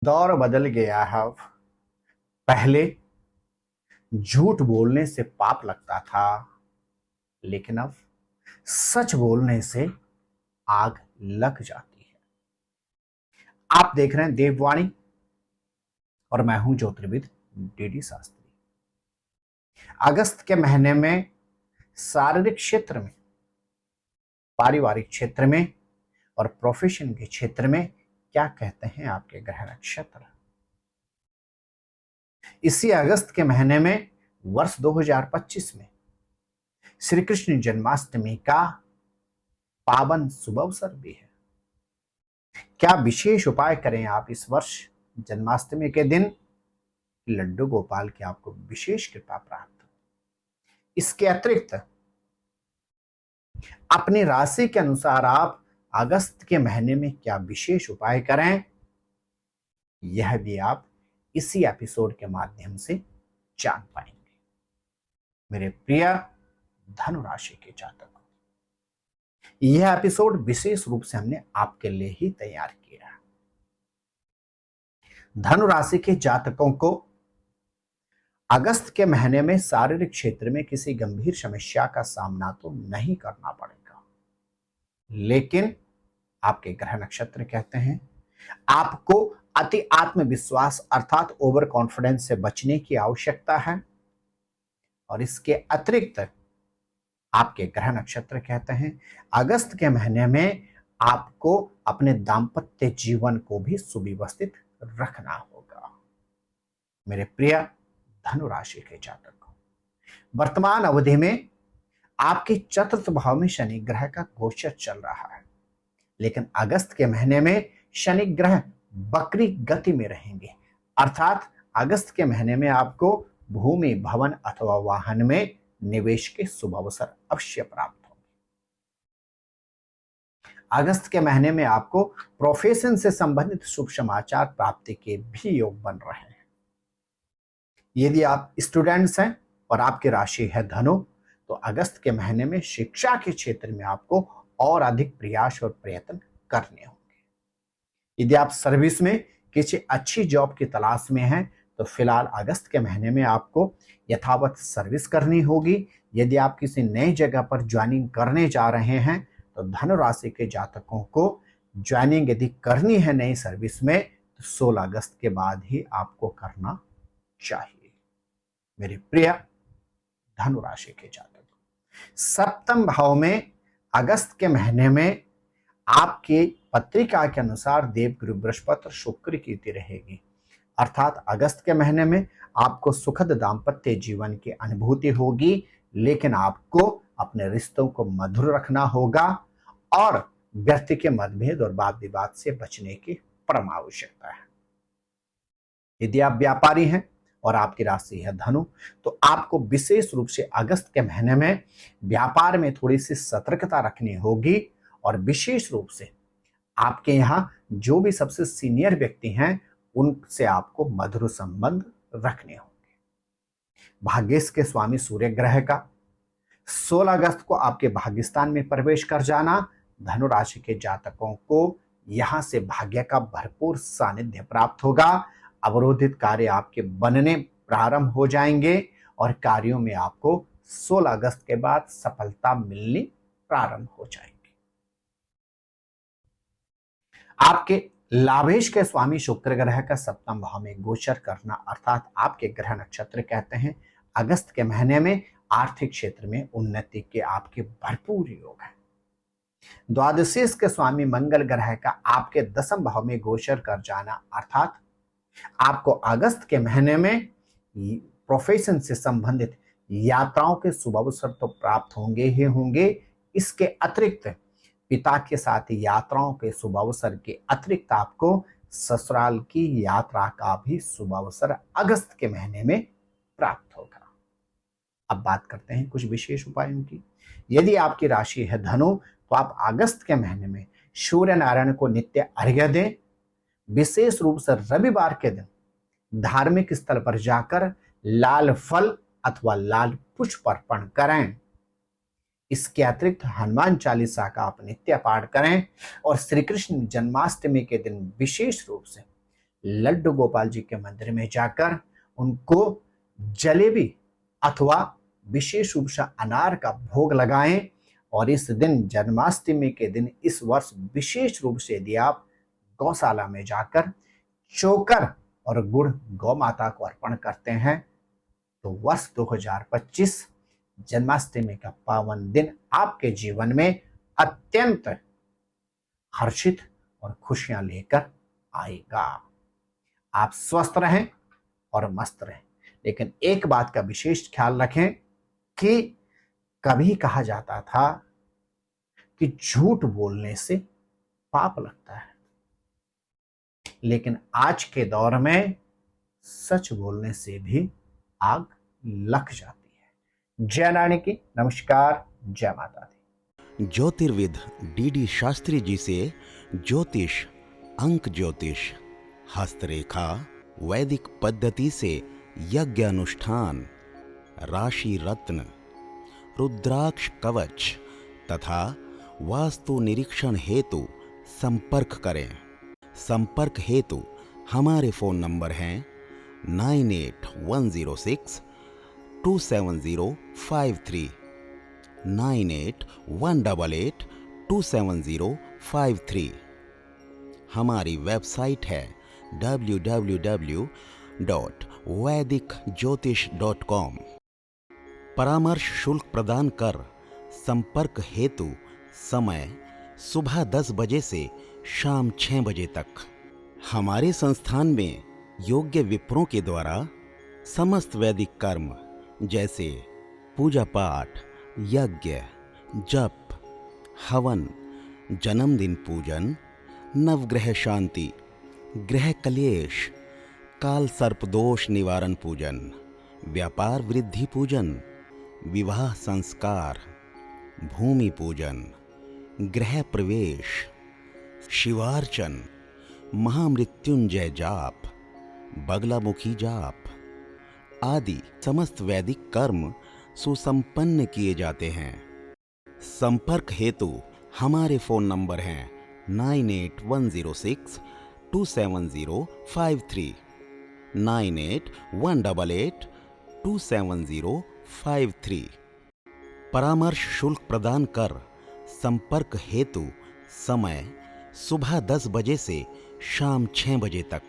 दौर बदल गया है अब। पहले झूठ बोलने से पाप लगता था, लेकिन अब सच बोलने से आग लग जाती है। आप देख रहे हैं देववाणी और मैं हूं ज्योतिर्विद डीडी शास्त्री। अगस्त के महीने में शारीरिक क्षेत्र में, पारिवारिक क्षेत्र में और प्रोफेशन के क्षेत्र में क्या कहते हैं आपके ग्रह नक्षत्र। इसी अगस्त के महीने में वर्ष 2025 में श्री कृष्ण जन्माष्टमी का पावन शुभ अवसर भी है। क्या विशेष उपाय करें आप इस वर्ष जन्माष्टमी के दिन, लड्डू गोपाल की आपको विशेष कृपा प्राप्त हो। इसके अतिरिक्त अपनी राशि के अनुसार आप अगस्त के महीने में क्या विशेष उपाय करें, यह भी आप इसी एपिसोड के माध्यम से जान पाएंगे। मेरे प्रिय धनु राशि के जातकों, यह एपिसोड विशेष रूप से हमने आपके लिए ही तैयार किया है। धनु राशि के जातकों को अगस्त के महीने में शारीरिक क्षेत्र में किसी गंभीर समस्या का सामना तो नहीं करना पड़ेगा, लेकिन आपके ग्रह नक्षत्र कहते हैं आपको अति आत्मविश्वास अर्थात ओवर कॉन्फिडेंस से बचने की आवश्यकता है। और इसके अतिरिक्त आपके ग्रह नक्षत्र कहते हैं अगस्त के महीने में आपको अपने दाम्पत्य जीवन को भी सुव्यवस्थित रखना होगा। मेरे प्रिय धनु राशि के जातकों, वर्तमान अवधि में आपके चतुर्थ भाव में शनि ग्रह का गोचर चल रहा है, लेकिन अगस्त के महीने में शनि ग्रह बकरी गति में रहेंगे, अर्थात अगस्त के महीने में आपको भूमि, भवन अथवा वाहन में निवेश के शुभ अवसर अवश्य प्राप्त होंगे। अगस्त के महीने में आपको प्रोफेशन से संबंधित शुभ समाचार प्राप्ति के भी योग बन रहे हैं। यदि आप स्टूडेंट्स हैं और आपकी राशि है धनु, तो अगस्त के महीने में शिक्षा के क्षेत्र में आपको और अधिक प्रयास और प्रयत्न करने होंगे। यदि आप सर्विस में किसी अच्छी जॉब की तलाश में हैं, तो फिलहाल अगस्त के महीने में आपको यथावत सर्विस करनी होगी। यदि आप किसी नई जगह पर ज्वाइनिंग करने जा रहे हैं, तो धनु राशि के जातकों को ज्वाइनिंग यदि करनी है नई सर्विस में, तो 16 अगस्त के बाद ही आपको करना चाहिए। मेरे प्रिय धनु राशि के जातक, सप्तम भाव में अगस्त के महीने में आपके पत्रिका के अनुसार देवगुरु बृहस्पति शुक्र की युति रहेगी, अर्थात अगस्त के महीने में आपको सुखद दाम्पत्य जीवन की अनुभूति होगी, लेकिन आपको अपने रिश्तों को मधुर रखना होगा और व्यक्ति के मतभेद और वाद विवाद से बचने की परम आवश्यकता है। यदि आप व्यापारी हैं और आपकी राशि है धनु, तो आपको विशेष रूप से अगस्त के महीने में व्यापार में थोड़ी सी सतर्कता रखनी होगी और विशेष रूप से आपके यहाँ जो भी सबसे सीनियर व्यक्ति हैं उनसे आपको मधुर संबंध रखने होंगे। भाग्येश के स्वामी सूर्य ग्रह का 16 अगस्त को आपके भाग्यस्थान में प्रवेश कर जाना धनु राशि के जातकों को यहां से भाग्य का भरपूर सानिध्य प्राप्त होगा। अवरोधित कार्य आपके बनने प्रारंभ हो जाएंगे और कार्यों में आपको 16 अगस्त के बाद सफलता मिलनी प्रारंभ हो जाएगी। आपके लाभेश के स्वामी शुक्र ग्रह का सप्तम भाव में गोचर करना, अर्थात आपके ग्रह नक्षत्र कहते हैं अगस्त के महीने में आर्थिक क्षेत्र में उन्नति के आपके भरपूर योग है। द्वादशीश के स्वामी मंगल ग्रह का आपके दसम भाव में गोचर कर जाना, अर्थात आपको अगस्त के महीने में प्रोफेशन से संबंधित यात्राओं के शुभ अवसर तो प्राप्त होंगे ही होंगे। इसके अतिरिक्त पिता के साथ यात्राओं के शुभ अवसर के अतिरिक्त आपको ससुराल की यात्रा का भी शुभ अवसर अगस्त के महीने में प्राप्त होगा। अब बात करते हैं कुछ विशेष उपायों की। यदि आपकी राशि है धनु, तो आप अगस्त के महीने में सूर्य नारायण को नित्य अर्घ्य दें। विशेष रूप से रविवार के दिन धार्मिक स्थल पर जाकर लाल फल अथवा लाल पुष्प अर्पण करें। इसके अतिरिक्त हनुमान चालीसा का आप नित्य पाठ करें और श्री कृष्ण जन्माष्टमी के दिन विशेष रूप से लड्डू गोपाल जी के मंदिर में जाकर उनको जलेबी अथवा विशेष रूप से अनार का भोग लगाएं। और इस दिन, जन्माष्टमी के दिन, इस वर्ष विशेष रूप से यदि आप गौशाला में जाकर चोकर और गुड़ गौ माता को अर्पण करते हैं तो वर्ष 2025 जन्माष्टमी का पावन दिन आपके जीवन में अत्यंत हर्षित और खुशियां लेकर आएगा। आप स्वस्थ रहें और मस्त रहें, लेकिन एक बात का विशेष ख्याल रखें कि कभी कहा जाता था कि झूठ बोलने से पाप लगता है, लेकिन आज के दौर में सच बोलने से भी आग लग जाती है। जय नारायण की नमस्कार, जय माता दी। ज्योतिर्विद डी शास्त्री जी से ज्योतिष, अंक ज्योतिष, हस्तरेखा, वैदिक पद्धति से यज्ञ अनुष्ठान, राशि रत्न, रुद्राक्ष कवच तथा वास्तु निरीक्षण हेतु संपर्क करें। संपर्क हेतु हमारे फ़ोन नंबर हैं 9810627053, 9818827053। हमारी वेबसाइट है www.vedicjyotish.com। परामर्श शुल्क प्रदान कर संपर्क हेतु समय सुबह 10 बजे से शाम 6 बजे तक। हमारे संस्थान में योग्य विप्रों के द्वारा समस्त वैदिक कर्म जैसे पूजा पाठ, यज्ञ, जप, हवन, जन्मदिन पूजन, नवग्रह शांति, ग्रह कलेश, काल सर्प दोष निवारण पूजन, व्यापार वृद्धि पूजन, विवाह संस्कार, भूमि पूजन, गृह प्रवेश, शिवार्चन, महामृत्युंजय जाप, बगलामुखी जाप आदि समस्त वैदिक कर्म सुसंपन्न किए जाते हैं। संपर्क हेतु हमारे फ़ोन नंबर हैं 9810627053, 9818827053। परामर्श शुल्क प्रदान कर संपर्क हेतु समय सुबह 10 बजे से शाम 6 बजे तक।